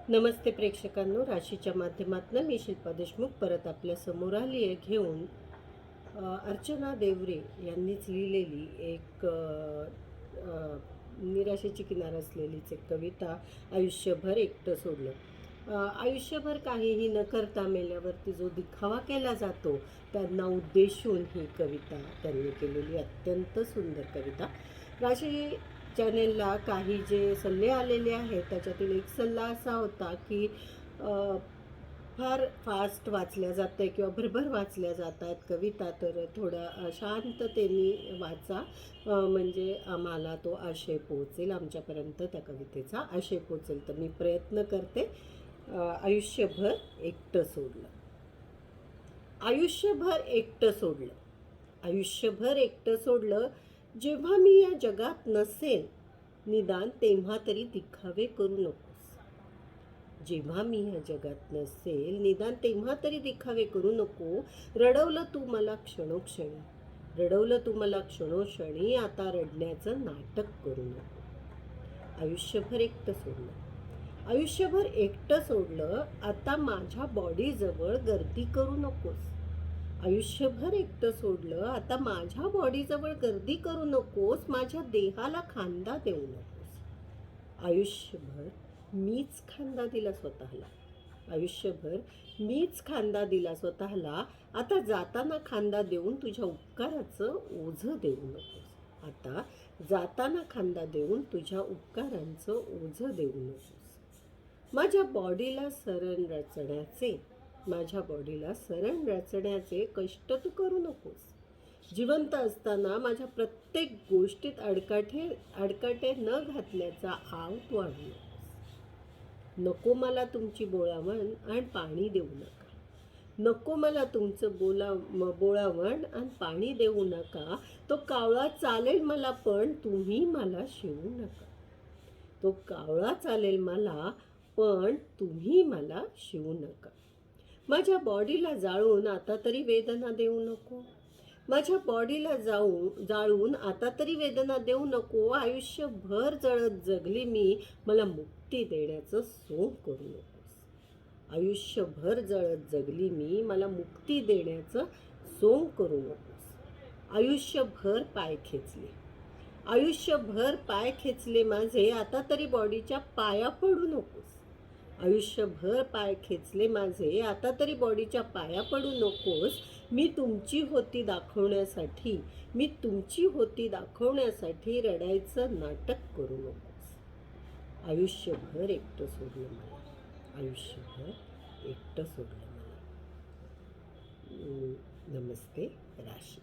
नमस्ते प्रेक्षकांनो, राशीच्या माध्यमातून मी शिल्पा देशमुख परत आपल्या समोर आली आहे घेऊन अर्चना देवरे यांनीच लिहिलेली एक निराशेची किनार असलेलीच एक कविता, आयुष्यभर एकटं सोडलं. आयुष्यभर काहीही न करता मेल्यावरती जो दिखावा केला जातो त्यांना उद्देशून ही कविता त्यांनी केलेली अत्यंत सुंदर कविता. राशी चॅनेलला काही जे सल्ले आलेले आहेत त्याच्यातील एक सल्ला असा होता की फार फास्ट वाचल्या जात आहे किंवा भरभर वाचल्या जात आहेत कविता, तर थोड्या शांततेने वाचा, म्हणजे आम्हाला तो आशय पोहोचेल, आमच्यापर्यंत त्या कवितेचा आशय पोहोचेल. तर मी प्रयत्न करते. आयुष्यभर एकटं सोडलं. आयुष्यभर एकटं सोडलं. आयुष्यभर एकटं सोडलं. जेव्हा मी या जगात नसेल निदान तेव्हा तरी दिखावे करू नकोस. जेव्हा मी या जगात नसेल निदान तेव्हा तरी दिखावे करू नको. रडवलं तू मला क्षणोक्षणी, रडवलं तू मला क्षणोक्षणी, आता रडण्याचं नाटक करू नको. आयुष्यभर एकटं सोडलं. आयुष्यभर एकटं सोडलं. आता माझ्या बॉडीजवळ गर्दी करू नकोस. आयुष्यभर एकटं सोडलं. आता माझ्या बॉडीजवळ गर्दी करू नकोस. माझ्या देहाला खांदा देऊ नकोस. आयुष्यभर मीच खांदा दिला स्वतःला. आयुष्यभर मीच खांदा दिला स्वतःला. आता जाताना खांदा देऊन तुझ्या उपकाराचं ओझं देऊ नकोस. आता जाताना खांदा देऊन तुझ्या उपकारांचं ओझं देऊ नकोस. माझ्या बॉडीला सरण रचण्याचे, माझ्या बॉडीला सरण रचण्याचे कष्ट तू करू नकोस. जिवंत असताना माझ्या प्रत्येक गोष्टीत अडकाटे न घातल्याचा आव तू आणू नकोस. नको मला तुमची बोळावण आणि पाणी देऊ नका. नको मला तुमचं बोळावण आणि पाणी देऊ नका. तो कावळा चालेल मला पण तुम्ही मला शिवू नका. तो कावळा चालेल मला पण तुम्ही मला शिवू नका. माझ्या बॉडीला जाळून आता तरी वेदना देऊ नको. माझ्या बॉडीला जाळून आता तरी वेदना देऊ नको. आयुष्यभर जळत जगली मी, मला मुक्ती देण्याचं सोंग करू नकोस. आयुष्यभर जळत जगली मी, मला मुक्ती देण्याचं सोंग करू नकोस. आयुष्यभर पाय खेचले. आयुष्यभर पाय खेचले माझे, आता तरी बॉडीच्या पाया पडू नकोस. आयुष्यभर पाय खेचले माझे, आता तरी बॉडीच्या पाया पडू नकोस. मी तुमची होती दाखवण्यासाठी, मी तुमची होती दाखवण्यासाठी रडायचं नाटक करू नकोस. आयुष्यभर एकटं सोडलं मला. आयुष्यभर एकटं सोडलं मला. नमस्ते राशी.